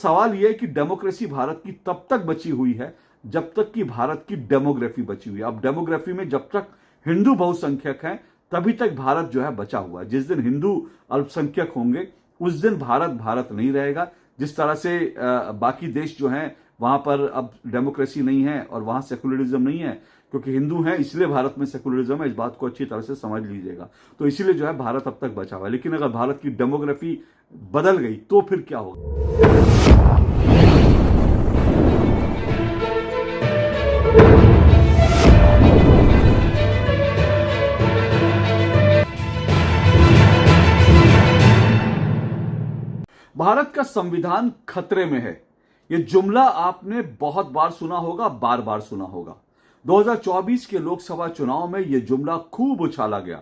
सवाल यह है कि डेमोक्रेसी भारत की तब तक बची हुई है जब तक कि भारत की डेमोग्राफी बची हुई है। अब डेमोग्राफी में जब तक हिंदू बहुसंख्यक हैं तभी तक भारत जो है बचा हुआ है। जिस दिन हिंदू अल्पसंख्यक होंगे उस दिन भारत भारत नहीं रहेगा। जिस तरह से बाकी देश जो हैं वहां पर अब डेमोक्रेसी नहीं है और वहां सेकुलरिज्म नहीं है, क्योंकि हिंदू हैं इसलिए भारत में सेकुलरिज्म है। इस बात को अच्छी तरह से समझ लीजिएगा। तो इसीलिए जो है भारत अब तक बचा हुआ है। लेकिन अगर भारत की डेमोग्राफी बदल गई तो फिर क्या होगा? भारत का संविधान खतरे में है, यह जुमला आपने बहुत बार सुना होगा, बार बार सुना होगा। 2024 के लोकसभा चुनाव में यह जुमला खूब उछाला गया।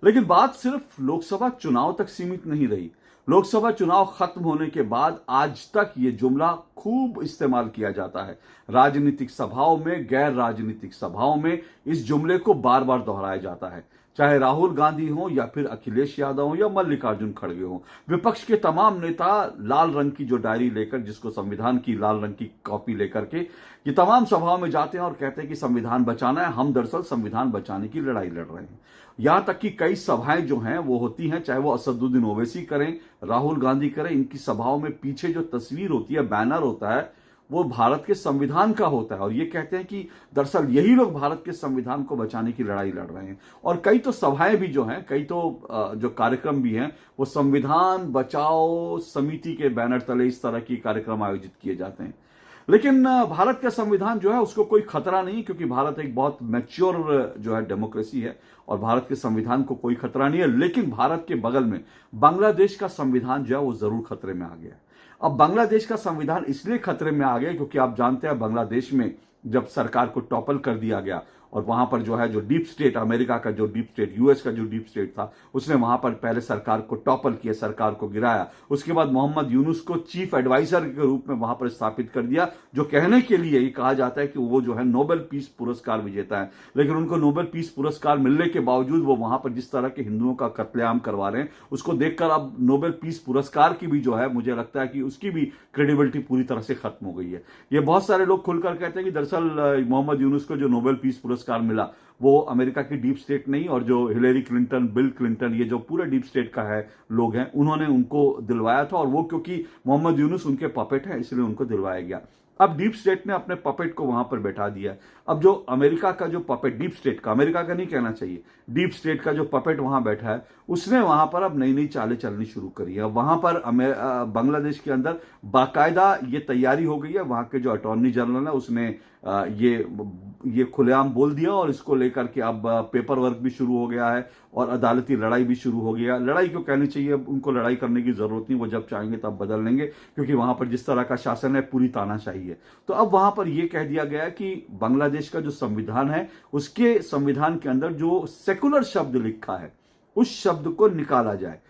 लेकिन बात सिर्फ लोकसभा चुनाव तक सीमित नहीं रही। लोकसभा चुनाव खत्म होने के बाद आज तक यह जुमला खूब इस्तेमाल किया जाता है। राजनीतिक सभाओं में, गैर राजनीतिक सभाओं में इस जुमले को बार बार दोहराया जाता है। चाहे राहुल गांधी हो या फिर अखिलेश यादव हो या मल्लिकार्जुन खड़गे हो, विपक्ष के तमाम नेता लाल रंग की जो डायरी लेकर, जिसको संविधान की लाल रंग की कॉपी लेकर के ये तमाम सभाओं में जाते हैं और कहते हैं कि संविधान बचाना है, हम दरअसल संविधान बचाने की लड़ाई लड़ रहे हैं। यहां तक कि कई सभाएं जो हैं वो होती हैं, चाहे वो असदुद्दीन ओवैसी करें, राहुल गांधी करें, इनकी सभाओं में पीछे जो तस्वीर होती है, बैनर होता है, वो भारत के संविधान का होता है। और ये कहते हैं कि दरअसल यही लोग भारत के संविधान को बचाने की लड़ाई लड़ रहे हैं। और कई तो सभाएं भी जो हैं, कई तो जो कार्यक्रम भी हैं, वो संविधान बचाओ समिति के बैनर तले इस तरह के कार्यक्रम आयोजित किए जाते हैं। लेकिन भारत का संविधान जो है उसको कोई खतरा नहीं, क्योंकि भारत एक बहुत मैच्योर जो है डेमोक्रेसी है और भारत के संविधान को कोई खतरा नहीं है। लेकिन भारत के बगल में बांग्लादेश का संविधान जो है वो जरूर खतरे में आ गया। अब बांग्लादेश का संविधान इसलिए खतरे में आ गया क्योंकि आप जानते हैं बांग्लादेश में जब सरकार को टॉपल कर दिया गया और वहां पर जो है जो डीप स्टेट, अमेरिका का जो डीप स्टेट, यूएस का जो डीप स्टेट था, उसने वहां पर पहले सरकार को टॉपल किया, सरकार को गिराया। उसके बाद मोहम्मद यूनुस को चीफ एडवाइजर के रूप में वहां पर स्थापित कर दिया, जो कहने के लिए ये कहा जाता है कि वो जो है नोबेल पीस पुरस्कार विजेता है। लेकिन उनको नोबेल पीस पुरस्कार मिलने के बावजूद वो वहां पर जिस तरह के हिंदुओं का कत्लेआम करवा रहे हैं, उसको देखकर अब नोबेल पीस पुरस्कार की भी जो है, मुझे लगता है कि उसकी भी क्रेडिबिलिटी पूरी तरह से खत्म हो गई है। ये बहुत सारे लोग खुलकर कहते हैं कि दरअसल मोहम्मद यूनुस को जो नोबेल पीस पुरस्कार मिला वो अमेरिका की डीप स्टेट नहीं, और जो हिलेरी क्लिंटन, बिल क्लिंटन, ये जो पूरे डीप स्टेट का है लोग हैं, उन्होंने उनको दिलवाया था। और वो क्योंकि मोहम्मद यूनुस उनके पपेट है इसलिए उनको दिलवाया गया। अब डीप स्टेट ने अपने पपेट को वहां पर बैठा दिया। अब जो अमेरिका का जो पपेट, डीप स्टेट का, अमेरिका का नहीं कहना चाहिए, डीप स्टेट का जो पपेट वहां बैठा है, उसने वहां पर अब नई नई चालें चलनी शुरू करी है। वहां पर बांग्लादेश के अंदर बाकायदा ये तैयारी हो गई है। वहां के जो अटॉर्नी जनरल है उसने ये खुलेआम बोल दिया और इसको लेकर के अब पेपर वर्क भी शुरू हो गया है और अदालती लड़ाई भी शुरू हो गया। लड़ाई क्यों कहनी चाहिए, उनको लड़ाई करने की जरूरत नहीं, वो जब चाहेंगे तब बदल लेंगे, क्योंकि वहां पर जिस तरह का शासन है पूरी तानाशाही है। तो अब वहां पर यह कह दिया गया कि बांग्लादेश का जो संविधान है उसके संविधान के अंदर जो सेकुलर शब्द लिखा है उस शब्द को निकाला जाए।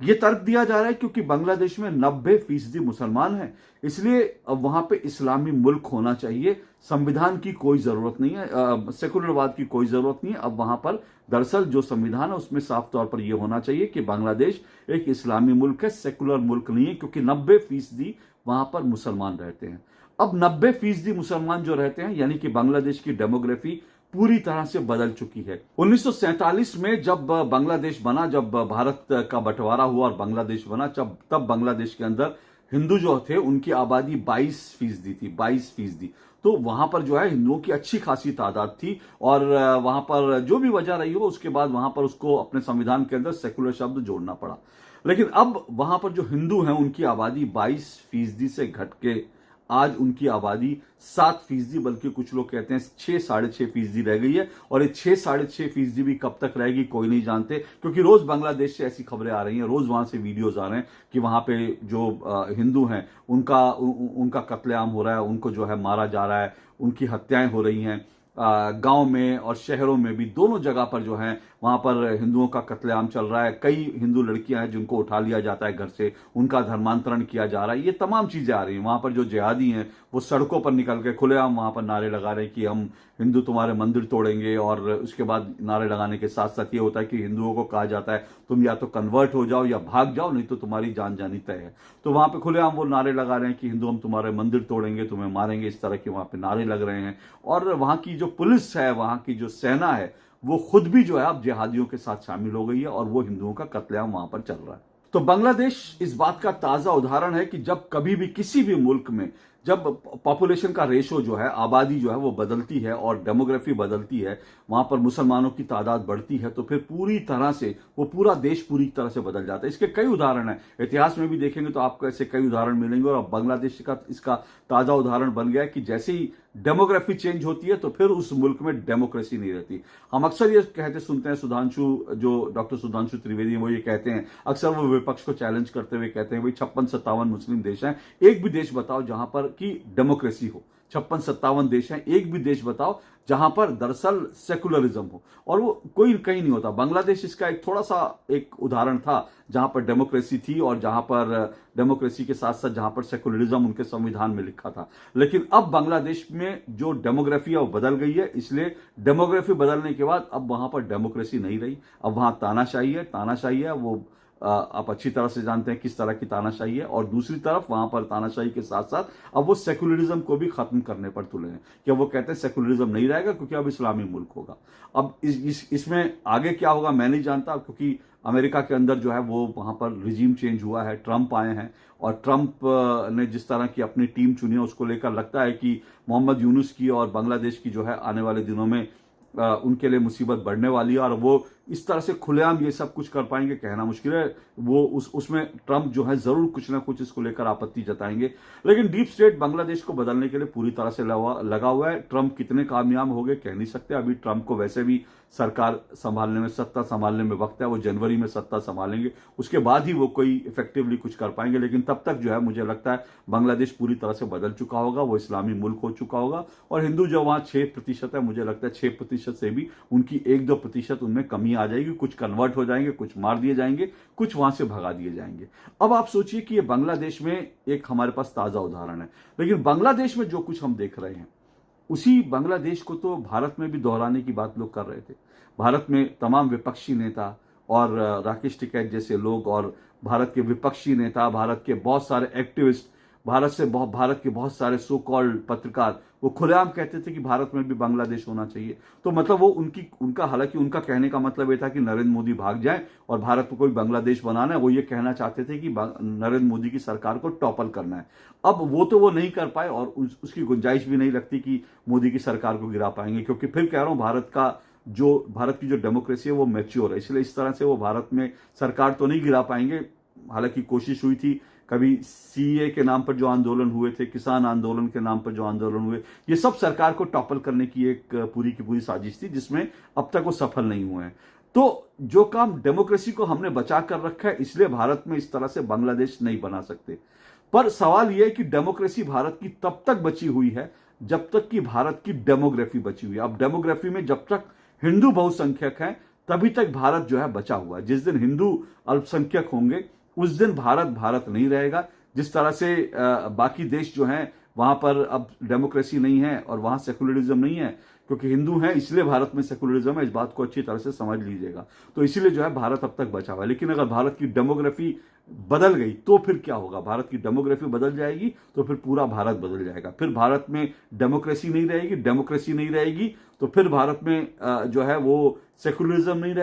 यह तर्क दिया जा रहा है क्योंकि बांग्लादेश में 90% मुसलमान हैं, इसलिए अब वहां पे इस्लामी मुल्क होना चाहिए। संविधान की कोई जरूरत नहीं है, सेकुलरवाद की कोई जरूरत नहीं है। अब वहां पर दरअसल जो संविधान है उसमें साफ तौर पर यह होना चाहिए कि बांग्लादेश एक इस्लामी मुल्क है, सेकुलर मुल्क नहीं है, क्योंकि 90% वहां पर मुसलमान रहते हैं। अब 90% मुसलमान जो रहते हैं, यानी कि बांग्लादेश की डेमोग्राफी पूरी तरह से बदल चुकी है। 1947 में जब बांग्लादेश बना, जब भारत का बंटवारा हुआ और बांग्लादेश बना, तब बांग्लादेश के अंदर हिंदू जो थे उनकी आबादी 22% थी, 22%। तो वहां पर जो है हिंदुओं की अच्छी खासी तादाद थी और वहां पर जो भी वजह रही हो उसके बाद वहां पर उसको अपने संविधान के अंदर सेकुलर शब्द जोड़ना पड़ा। लेकिन अब वहां पर जो हिंदू हैं उनकी आबादी 22% से घट के आज उनकी आबादी 7%, बल्कि कुछ लोग कहते हैं 6-6.5% रह गई है। और ये 6-6.5% भी कब तक रहेगी कोई नहीं जानते, क्योंकि रोज बांग्लादेश से ऐसी खबरें आ रही हैं, रोज वहां से वीडियोज आ रहे हैं कि वहां पे जो हिंदू हैं उनका कत्लेआम हो रहा है, उनको जो है मारा जा रहा है, उनकी हत्याएं हो रही हैं। गांव में और शहरों में भी, दोनों जगह पर जो है वहां पर हिंदुओं का कत्लेआम चल रहा है। कई हिंदू लड़कियां हैं जिनको उठा लिया जाता है घर से, उनका धर्मांतरण किया जा रहा है। ये तमाम चीजें आ रही हैं। वहां पर जो जिहादी हैं वो सड़कों पर निकल के खुलेआम वहां पर नारे लगा रहे हैं कि हम हिंदू तुम्हारे मंदिर तोड़ेंगे। और उसके बाद नारे लगाने के साथ साथ ये होता है कि हिंदुओं को कहा जाता है तुम या तो कन्वर्ट हो जाओ या भाग जाओ, नहीं तो तुम्हारी जान जानी तय है। तो वहां पे खुलेआम वो नारे लगा रहे हैं कि हिंदू हम तुम्हारे मंदिर तोड़ेंगे, तुम्हें मारेंगे, इस तरह के वहां पे नारे लग रहे हैं। और वहां की जो पुलिस है, वहां की जो सेना है, वो खुद भी जो है अब जिहादियों के साथ शामिल हो गई है और वो हिंदुओं का कत्लेआम वहां पर चल रहा है। तो बांग्लादेश इस बात का ताजा उदाहरण है कि जब कभी भी किसी भी मुल्क में जब पॉपुलेशन का रेशो जो है, आबादी जो है वो बदलती है और डेमोग्राफी बदलती है, वहां पर मुसलमानों की तादाद बढ़ती है, तो फिर पूरी तरह से वो पूरा देश पूरी तरह से बदल जाता है। इसके कई उदाहरण हैं, इतिहास में भी देखेंगे तो आपको ऐसे कई उदाहरण मिलेंगे। और अब बांग्लादेश का इसका ताजा उदाहरण बन गया है कि जैसे ही डेमोग्राफी चेंज होती है तो फिर उस मुल्क में डेमोक्रेसी नहीं रहती। हम अक्सर ये कहते सुनते हैं, जो डॉक्टर सुधांशु त्रिवेदी हैं वो ये कहते हैं, अक्सर वो विपक्ष को चैलेंज करते हुए कहते हैं भाई 56-57 मुस्लिम देश हैं, एक भी देश बताओ जहां पर की डेमोक्रेसी हो। 56-57 देश हैं, एक भी देश बताओ जहां पर दरअसल सेकुलरिज्म हो। और वो कोई कहीं नहीं होता। बांग्लादेश इसका एक थोड़ा सा एक उदाहरण था जहां पर डेमोक्रेसी थी और जहां पर डेमोक्रेसी के साथ साथ जहां पर सेकुलरिज्म उनके संविधान में लिखा था। लेकिन अब बांग्लादेश में जो डेमोग्राफी है वो बदल गई है, इसलिए डेमोग्राफी बदलने के बाद अब वहां पर डेमोक्रेसी नहीं रही, अब वहां तानाशाही है। वो आप अच्छी तरह से जानते हैं किस तरह की तानाशाही है। और दूसरी तरफ वहां पर तानाशाही के साथ साथ अब वो सेकुलरिज्म को भी खत्म करने पर तुले हैं कि वो कहते हैं सेकुलरिज्म नहीं रहेगा क्योंकि अब इस्लामी मुल्क होगा। अब इसमें आगे क्या होगा मैं नहीं जानता, क्योंकि अमेरिका के अंदर जो है वो वहां पर रिजीम चेंज हुआ है, ट्रंप आए हैं और ट्रंप ने जिस तरह की अपनी टीम चुनी है उसको लेकर लगता है कि मोहम्मद यूनुस की और बांग्लादेश की जो है आने वाले दिनों में उनके लिए मुसीबत बढ़ने वाली है। और वो इस तरह से खुलेआम ये सब कुछ कर पाएंगे कहना मुश्किल है। वो उसमें ट्रंप जो है जरूर कुछ ना कुछ इसको लेकर आपत्ति जताएंगे। लेकिन डीप स्टेट बांग्लादेश को बदलने के लिए पूरी तरह से लगा हुआ है। ट्रंप कितने कामयाब हो गए कह नहीं सकते। अभी ट्रंप को वैसे भी सरकार संभालने में, सत्ता संभालने में वक्त है। वो जनवरी में सत्ता संभालेंगे, उसके बाद ही वो कोई इफेक्टिवली कुछ कर पाएंगे। लेकिन तब तक जो है मुझे लगता है बांग्लादेश पूरी तरह से बदल चुका होगा, वो इस्लामी मुल्क हो चुका होगा। और हिंदू जो वहां 6% है, मुझे लगता है 6% से भी उनकी 1-2% उनमें कमी आ जाएगी। कुछ कन्वर्ट हो जाएंगे, कुछ मार दिए जाएंगे, कुछ वहां से भगा दिए जाएंगे। अब आप सोचिए कि ये बांग्लादेश में एक हमारे पास ताजा उदाहरण है। लेकिन बांग्लादेश में जो कुछ हम देख रहे हैं उसी बांग्लादेश को तो भारत में भी दोहराने की बात लोग कर रहे थे। भारत में तमाम विपक्षी नेता और राकेश टिकैत जैसे लोग और भारत के विपक्षी नेता, भारत के बहुत सारे एक्टिविस्ट, भारत के बहुत सारे सो कॉल्ड पत्रकार वो खुलेआम कहते थे कि भारत में भी बांग्लादेश होना चाहिए। तो मतलब वो हालांकि उनका कहने का मतलब ये था कि नरेंद्र मोदी भाग जाए और भारत को कोई बांग्लादेश बनाना है। वो ये कहना चाहते थे कि नरेंद्र मोदी की सरकार को टॉपल करना है। अब वो नहीं कर पाए और उसकी गुंजाइश भी नहीं लगती कि मोदी की सरकार को गिरा पाएंगे, क्योंकि फिर कह रहा हूं भारत की जो डेमोक्रेसी है वो मैच्योर है। इसलिए इस तरह से वो भारत में सरकार तो नहीं गिरा पाएंगे। हालांकि कोशिश हुई थी, कभी सीए के नाम पर जो आंदोलन हुए थे, किसान आंदोलन के नाम पर जो आंदोलन हुए, ये सब सरकार को टॉपल करने की एक पूरी की पूरी साजिश थी, जिसमें अब तक वो सफल नहीं हुए हैं। तो जो काम डेमोक्रेसी को हमने बचा कर रखा है, इसलिए भारत में इस तरह से बांग्लादेश नहीं बना सकते। पर सवाल यह है कि डेमोक्रेसी भारत की तब तक बची हुई है जब तक कि भारत की डेमोग्राफी बची हुई है। अब डेमोग्राफी में जब तक हिंदू बहुसंख्यक हैं तभी तक भारत जो है बचा हुआ है। जिस दिन हिंदू अल्पसंख्यक होंगे उस दिन भारत नहीं रहेगा। जिस तरह से बाकी देश जो हैं वहां पर अब डेमोक्रेसी नहीं है और वहां सेकुलरिज्म नहीं है, क्योंकि हिंदू हैं इसलिए भारत में सेकुलरिज्म है। इस बात को अच्छी तरह से समझ लीजिएगा। तो इसीलिए जो है भारत अब तक बचा हुआ है। लेकिन अगर भारत की डेमोग्राफी बदल गई तो फिर क्या होगा? भारत की डेमोग्राफी बदल जाएगी तो फिर पूरा भारत बदल जाएगा। फिर भारत में डेमोक्रेसी नहीं रहेगी तो फिर भारत में जो है वो सेकुलरिज्म नहीं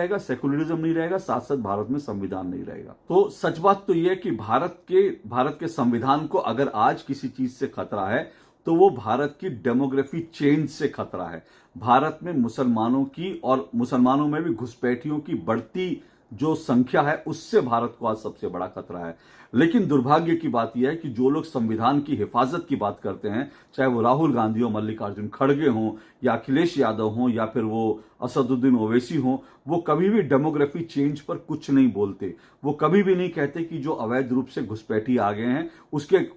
रहेगा, साथ साथ भारत में संविधान नहीं रहेगा। तो सच बात तो यह है कि भारत के संविधान को अगर आज किसी चीज से खतरा है तो वो भारत की डेमोग्राफी चेंज से खतरा है। भारत में मुसलमानों की और मुसलमानों में भी घुसपैठियों की बढ़ती जो संख्या है उससे भारत को आज सबसे बड़ा खतरा है। लेकिन दुर्भाग्य की बात यह है कि जो लोग संविधान की हिफाजत की बात करते हैं, चाहे वो राहुल गांधी हो, मल्लिकार्जुन खड़गे हों, या अखिलेश यादव हों, या फिर वो असदुद्दीन ओवैसी हों, वो कभी भी डेमोग्राफी चेंज पर कुछ नहीं बोलते। वो कभी भी नहीं कहते कि जो अवैध रूप से घुसपैठी आ गए हैं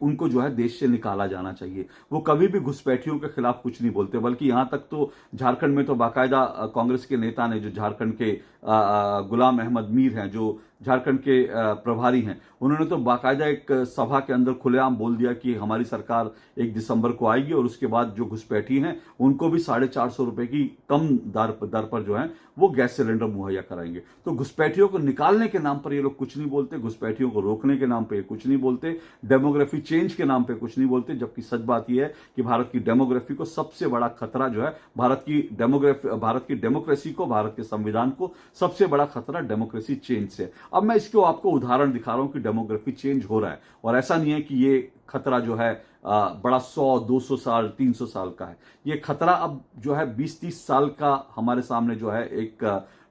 उनको जो है देश से निकाला जाना चाहिए। वो कभी भी घुसपैठियों के खिलाफ कुछ नहीं बोलते, बल्कि यहां तक तो झारखंड में तो बाकायदा कांग्रेस के नेता ने, जो झारखंड के गुलाम अहमद मीर हैं, जो झारखंड के प्रभारी हैं, उन्होंने तो बाकायदा एक सभा के अंदर खुलेआम बोल दिया कि हमारी सरकार 1 दिसंबर को आएगी और उसके बाद जो घुसपैठी हैं उनको भी 450 रुपए की कम दर पर जो है वो गैस सिलेंडर मुहैया कराएंगे। तो घुसपैठियों को निकालने के नाम पर ये लोग कुछ नहीं बोलते, घुसपैठियों को रोकने के नाम पे कुछ नहीं बोलते, डेमोग्राफी चेंज के नाम पे कुछ नहीं बोलते। जबकि सच बात यह है कि भारत की डेमोग्राफी को सबसे बड़ा खतरा जो है, भारत की डेमोक्रेसी को, भारत के संविधान को सबसे बड़ा खतरा डेमोक्रेसी चेंज से। अब मैं इसको आपको उदाहरण दिखा रहा हूं कि डेमोग्राफी चेंज हो रहा है, और ऐसा नहीं है कि ये खतरा जो है बड़ा 100, 200 साल, 300 साल का है। ये खतरा अब जो है 20-30 साल का हमारे सामने जो है एक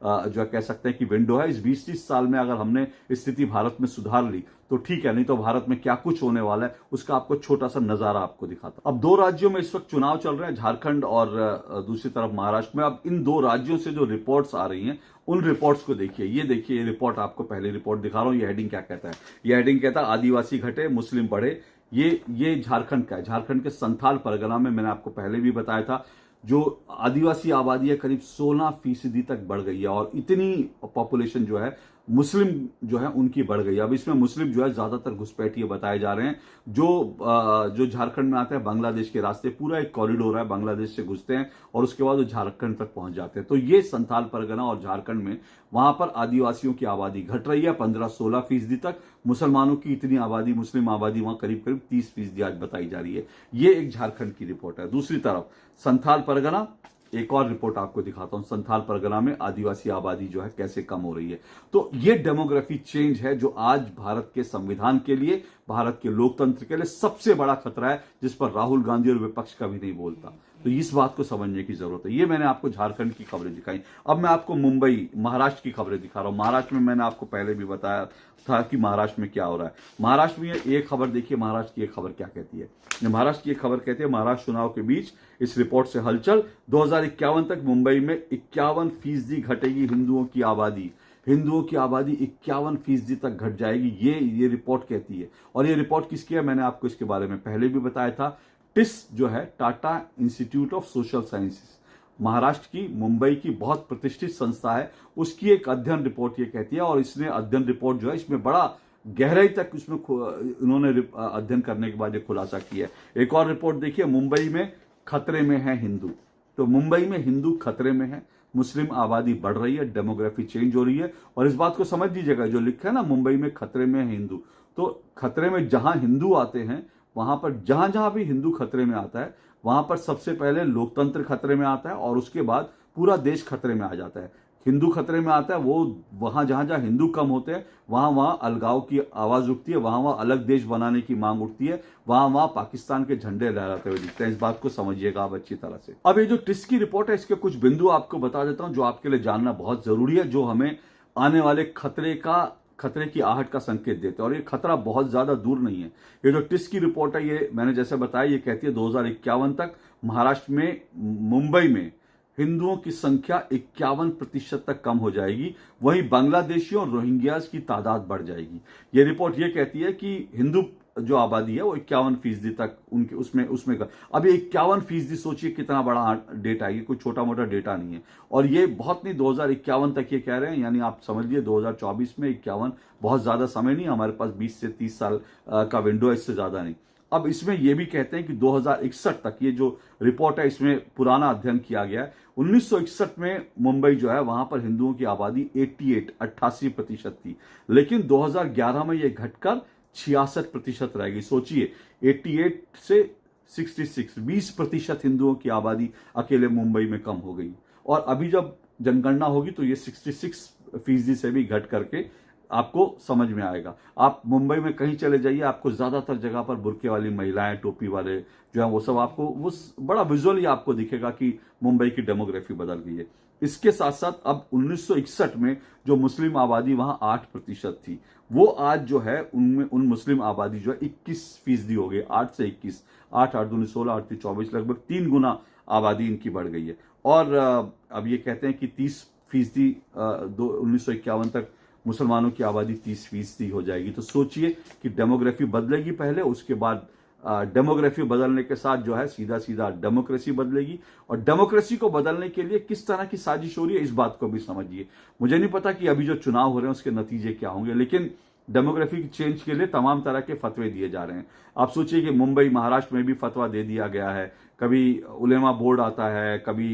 जो कह सकते हैं कि विंडो है। इस 20-30 साल में अगर हमने स्थिति भारत में सुधार ली तो ठीक है, नहीं तो भारत में क्या कुछ होने वाला है उसका आपको छोटा सा नजारा आपको दिखाता। अब 2 राज्यों में इस वक्त चुनाव चल रहे हैं, झारखंड और दूसरी तरफ महाराष्ट्र में। अब इन 2 राज्यों से जो रिपोर्ट्स आ रही हैं उन रिपोर्ट्स को देखिए। ये रिपोर्ट, आपको पहली रिपोर्ट दिखा रहा हूं। ये हेडिंग क्या कहता है? ये हेडिंग कहता है आदिवासी घटे मुस्लिम बढ़े। ये झारखंड का है। झारखंड के संथाल परगना में, मैंने आपको पहले भी बताया था, जो आदिवासी आबादी है करीब 16% तक बढ़ गई है, और इतनी पॉपुलेशन जो है मुस्लिम जो है उनकी बढ़ गई है। अब इसमें मुस्लिम जो है ज्यादातर घुसपैठिए बताए जा रहे हैं, जो झारखंड में आते हैं बांग्लादेश के रास्ते। पूरा एक कॉरिडोर है, बांग्लादेश से घुसते हैं और उसके बाद वो झारखंड तक पहुंच जाते हैं। तो ये संथाल परगना और झारखंड में, वहां पर आदिवासियों की आबादी घट रही है 15-16% तक। मुसलमानों की इतनी आबादी, मुस्लिम आबादी वहां करीब 30% आज बताई जा रही है। ये एक झारखंड की रिपोर्ट है। दूसरी तरफ संथाल परगना, एक और रिपोर्ट आपको दिखाता हूं। संथाल परगना में आदिवासी आबादी जो है कैसे कम हो रही है। तो ये डेमोग्राफी चेंज है जो आज भारत के संविधान के लिए, भारत के लोकतंत्र के लिए सबसे बड़ा खतरा है, जिस पर राहुल गांधी और विपक्ष कभी नहीं बोलता। तो इस बात को समझने की जरूरत है। ये मैंने आपको झारखंड की खबरें दिखाई। अब मैं आपको मुंबई, महाराष्ट्र की खबरें दिखा रहा हूं। महाराष्ट्र में मैंने आपको पहले भी बताया था कि महाराष्ट्र में क्या हो रहा है। महाराष्ट्र में एक खबर देखिए, महाराष्ट्र की एक खबर क्या कहती है। महाराष्ट्र की एक खबर कहती है, महाराष्ट्र चुनाव के बीच इस रिपोर्ट से हलचल, 2051 तक मुंबई में 51% घटेगी हिंदुओं की आबादी। हिंदुओं की आबादी 51% तक घट जाएगी, ये रिपोर्ट कहती है। और ये रिपोर्ट किसकी है, मैंने आपको इसके बारे में पहले भी बताया था। टिस जो है, Tata institute of social sciences, Maharashtra की, मुंबई की बहुत प्रतिष्ठित संस्था है, उसकी एक अध्ययन रिपोर्ट ये कहती है। और इसने अध्ययन रिपोर्ट जो है, इसमें बड़ा गहराई तक उसमें उन्होंने अध्ययन करने के बाद ये खुलासा किया है। एक और रिपोर्ट देखिए, मुंबई में खतरे में है हिंदू। तो मुंबई में हिंदू खतरे में है, मुस्लिम आबादी बढ़ रही है, डेमोग्राफी चेंज हो रही है। और इस बात को समझ लीजिएगा, जो लिखा है ना मुंबई में खतरे में है हिंदू, तो खतरे में जहां हिंदू आते हैं, वहां पर जहां जहां भी हिंदू खतरे में आता है, वहां पर सबसे पहले लोकतंत्र खतरे में आता है और उसके बाद पूरा देश खतरे में आ जाता है। हिंदू खतरे में आता है वो वहां जहां जहां हिंदू कम होते हैं, वहां वहां अलगाव की आवाज उठती है, वहां वहां अलग देश बनाने की मांग उठती है, वहां वहां पाकिस्तान के झंडे लहराते हुए दिखते हैं। इस बात को समझिएगा आप अच्छी तरह से। अब ये जो टिस की रिपोर्ट है, इसके कुछ बिंदु आपको बता देता हूं जो आपके लिए जानना बहुत जरूरी है, जो हमें आने वाले खतरे की आहट का संकेत देते हैं। और ये खतरा बहुत ज्यादा दूर नहीं है। ये जो टिस की रिपोर्ट है, ये मैंने जैसे बताया, ये कहती है 2051 तक महाराष्ट्र में, मुंबई में हिंदुओं की संख्या 51% तक कम हो जाएगी। वहीं बांग्लादेशियों और रोहिंग्यास की तादाद बढ़ जाएगी। ये रिपोर्ट ये कहती है कि हिंदू जो आबादी है वो 51% तक उनके उसमें का। अब ये 51% सोचिए कितना बड़ा डेटा है, ये कोई छोटा मोटा डेटा नहीं है। और ये बहुत नहीं, 2051 तक ये कह रहे हैं, यानी आप समझ लीजिए 2024 में 51 बहुत ज्यादा समय नहीं, हमारे पास 20 से 30 साल का विंडो है, इससे ज्यादा नहीं। अब इसमें यह भी कहते हैं कि 2061 तक, ये जो रिपोर्ट है इसमें पुराना अध्ययन किया गया है, 1961 में मुंबई जो है वहां पर हिंदुओं की आबादी 88% थी, लेकिन 2011 में यह घटकर 66% रह गई। सोचिए 88 से 66, 20% हिंदुओं की आबादी अकेले मुंबई में कम हो गई। और अभी जब जनगणना होगी तो ये 66% से भी घट करके आपको समझ में आएगा। आप मुंबई में कहीं चले जाइए, आपको ज्यादातर जगह पर बुर्के वाली महिलाएं, टोपी वाले जो है वो सब आपको वो बड़ा विजुअली आपको दिखेगा कि मुंबई की डेमोग्राफी बदल गई है। इसके साथ साथ अब 1961 में जो मुस्लिम आबादी वहां 8% थी, वो आज जो है उनमें उन मुस्लिम आबादी जो है 21% हो गई। 8 से 21, 8 8 दूनी 16, 8 3 24, लगभग 3 गुना आबादी इनकी बढ़ गई है। और अब ये कहते हैं कि 30% 1951 तक मुसलमानों की आबादी 30% हो जाएगी। तो सोचिए कि डेमोग्राफी बदलेगी पहले, उसके बाद डेमोग्राफी बदलने के साथ जो है सीधा सीधा डेमोक्रेसी बदलेगी। और डेमोक्रेसी को बदलने के लिए किस तरह की साजिश हो रही है, इस बात को भी समझिए। मुझे नहीं पता कि अभी जो चुनाव हो रहे हैं उसके नतीजे क्या होंगे, लेकिन डेमोग्राफी चेंज के लिए तमाम तरह के फतवे दिए जा रहे हैं। आप सोचिए कि मुंबई, महाराष्ट्र में भी फतवा दे दिया गया है। कभी उलेमा बोर्ड आता है, कभी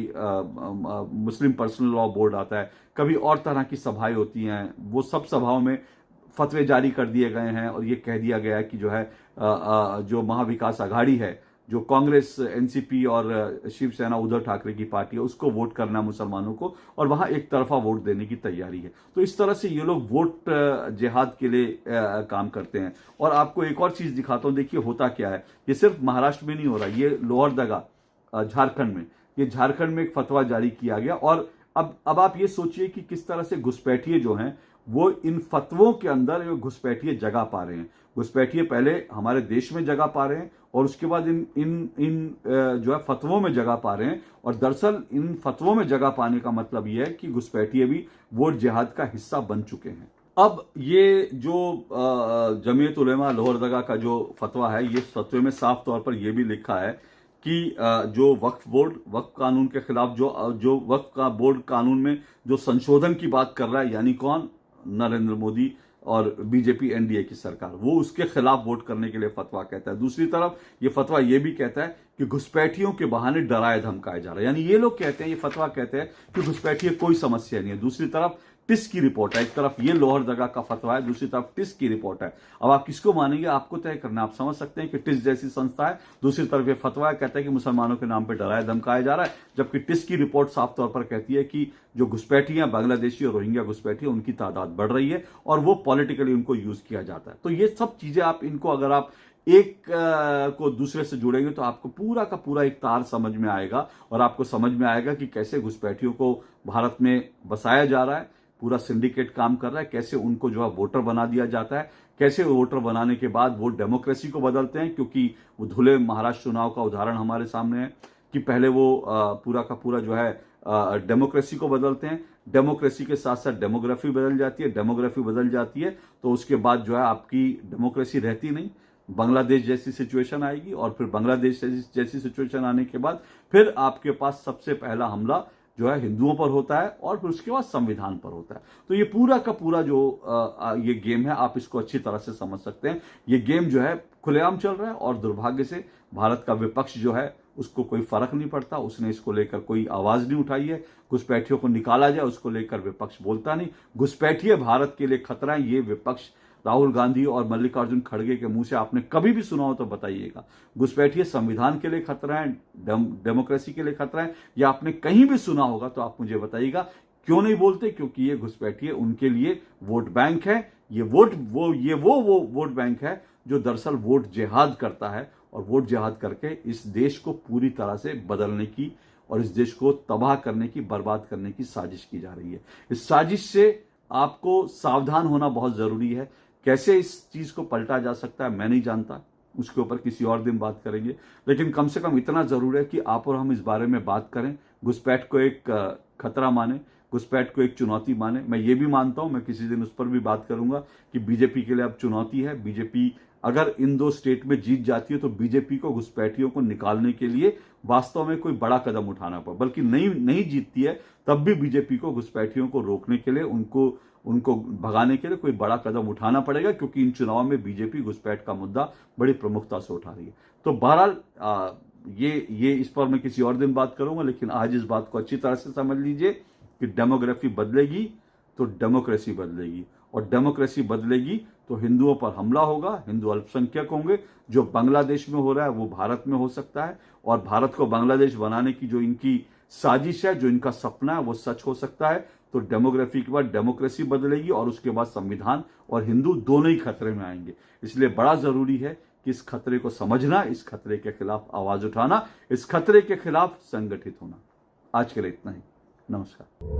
मुस्लिम पर्सनल लॉ बोर्ड आता है, कभी और तरह की सभाएं होती हैं। वो सब सभाओं में फतवे जारी कर दिए गए हैं और ये कह दिया गया है कि जो है जो महाविकास आघाड़ी है, जो कांग्रेस, एनसीपी और शिवसेना, उद्धव ठाकरे की पार्टी है, उसको वोट करना मुसलमानों को, और वहां एक तरफा वोट देने की तैयारी है। तो इस तरह से ये लोग वोट जिहाद के लिए काम करते हैं। और आपको एक और चीज दिखाता हूं, देखिए होता क्या है। ये सिर्फ महाराष्ट्र में नहीं हो रहा, ये लोहरदगा झारखंड में, ये झारखंड में एक फतवा जारी किया गया। और अब आप ये सोचिए कि किस तरह से घुसपैठिए जो हैं वो इन फतवों के अंदर घुसपैठिए जगह पा रहे हैं। घुसपैठिए पहले हमारे देश में जगह पा रहे हैं और उसके बाद इन इन इन जो है फतवों में जगह पा रहे हैं। और दरअसल इन फतवों में जगह पाने का मतलब यह है कि घुसपैठिए भी वोट जिहाद का हिस्सा बन चुके हैं। अब ये जो जमीयत उलेमा लोहरदगा का जो फतवा है, ये फतवे में साफ तौर पर यह भी लिखा है कि जो वक्फ बोर्ड, वक्फ कानून के खिलाफ जो वक्फ का बोर्ड कानून में जो संशोधन की बात कर रहा है, यानी कौन, नरेंद्र मोदी और बीजेपी एनडीए की सरकार, वो उसके खिलाफ वोट करने के लिए फतवा कहता है। दूसरी तरफ ये फतवा ये भी कहता है कि घुसपैठियों के बहाने डराए धमकाए जा रहा है। यानी ये लोग कहते हैं, ये फतवा कहते हैं कि घुसपैठिए कोई समस्या नहीं है। दूसरी तरफ टिस की रिपोर्ट है, एक तरफ ये लोहरदगा का फतवा है, दूसरी तरफ टिस की रिपोर्ट है। अब आप किसको मानेंगे, आपको तय करना। आप समझ सकते हैं कि टिस जैसी संस्था है, दूसरी तरफ ये फतवा है, कहता है कि मुसलमानों के नाम पे डराया धमकाया जा रहा है, जबकि टिस की रिपोर्ट साफ तौर पर कहती है कि जो घुसपैठियां, बांग्लादेशी और रोहिंग्या घुसपैठी, उनकी तादाद बढ़ रही है और वो पॉलिटिकली उनको यूज किया जाता है। तो ये सब चीजें आप इनको, अगर आप एक को दूसरे से जुड़ेंगे तो आपको पूरा का पूरा एक तार समझ में आएगा और आपको समझ में आएगा कि कैसे घुसपैठियों को भारत में बसाया जा रहा है, पूरा सिंडिकेट काम कर रहा है, कैसे उनको जो है वोटर बना दिया जाता है, कैसे वोटर बनाने के बाद वो डेमोक्रेसी को बदलते हैं। क्योंकि वो धुले महाराष्ट्र चुनाव का उदाहरण हमारे सामने है कि पहले वो पूरा का पूरा जो है डेमोक्रेसी को बदलते हैं, डेमोक्रेसी के साथ साथ डेमोग्राफी बदल जाती है, डेमोग्राफी बदल जाती है तो उसके बाद जो है आपकी डेमोक्रेसी रहती नहीं, बांग्लादेश जैसी सिचुएशन आएगी। और फिर बांग्लादेश जैसी सिचुएशन आने के बाद फिर आपके पास सबसे पहला हमला जो है हिंदुओं पर होता है और फिर उसके बाद संविधान पर होता है। तो ये पूरा का पूरा जो ये गेम है, आप इसको अच्छी तरह से समझ सकते हैं। ये गेम जो है खुलेआम चल रहा है और दुर्भाग्य से भारत का विपक्ष जो है उसको कोई फर्क नहीं पड़ता, उसने इसको लेकर कोई आवाज नहीं उठाई है। घुसपैठियों को निकाला जाए उसको लेकर विपक्ष बोलता नहीं। घुसपैठिए भारत के लिए खतरा है, ये विपक्ष राहुल गांधी और मल्लिकार्जुन खड़गे के मुंह से आपने कभी भी सुना हो तो बताइएगा। घुसपैठिए संविधान के लिए खतरा है, डेमोक्रेसी के लिए खतरा है, या आपने कहीं भी सुना होगा तो आप मुझे बताइएगा। क्यों नहीं बोलते? क्योंकि ये घुसपैठिए उनके लिए वोट बैंक है। ये वो वोट बैंक है जो दरअसल वोट जिहाद करता है और वोट जिहाद करके इस देश को पूरी तरह से बदलने की और इस देश को तबाह करने की, बर्बाद करने की साजिश की जा रही है। इस साजिश से आपको सावधान होना बहुत जरूरी है। कैसे इस चीज को पलटा जा सकता है मैं नहीं जानता, उसके ऊपर किसी और दिन बात करेंगे। लेकिन कम से कम इतना जरूर है कि आप और हम इस बारे में बात करें। घुसपैठ को एक खतरा माने, घुसपैठ को एक चुनौती माने। मैं ये भी मानता हूं, मैं किसी दिन उस पर भी बात करूंगा कि बीजेपी के लिए अब चुनौती है। बीजेपी अगर इन 2 स्टेट में जीत जाती है तो बीजेपी को घुसपैठियों को निकालने के लिए वास्तव में कोई बड़ा कदम उठाना पड़ा, बल्कि नहीं जीतती है तब भी बीजेपी को घुसपैठियों को रोकने के लिए, उनको भगाने के लिए कोई बड़ा कदम उठाना पड़ेगा। क्योंकि इन चुनाव में बीजेपी घुसपैठ का मुद्दा बड़ी प्रमुखता से उठा रही है। तो बहरहाल ये इस पर मैं किसी और दिन बात करूंगा, लेकिन आज इस बात को अच्छी तरह से समझ लीजिए कि डेमोग्राफी बदलेगी तो डेमोक्रेसी बदलेगी, और डेमोक्रेसी बदलेगी तो हिंदुओं पर हमला होगा, हिंदू अल्पसंख्यक होंगे। जो बांग्लादेश में हो रहा है वो भारत में हो सकता है, और भारत को बांग्लादेश बनाने की जो इनकी साजिश है, जो इनका सपना है वो सच हो सकता है, तो डेमोग्राफी के बाद डेमोक्रेसी बदलेगी और उसके बाद संविधान और हिंदू दोनों ही खतरे में आएंगे। इसलिए बड़ा जरूरी है कि इस खतरे को समझना, इस खतरे के खिलाफ आवाज उठाना, इस खतरे के खिलाफ संगठित होना। आज के लिए इतना ही। नमस्कार।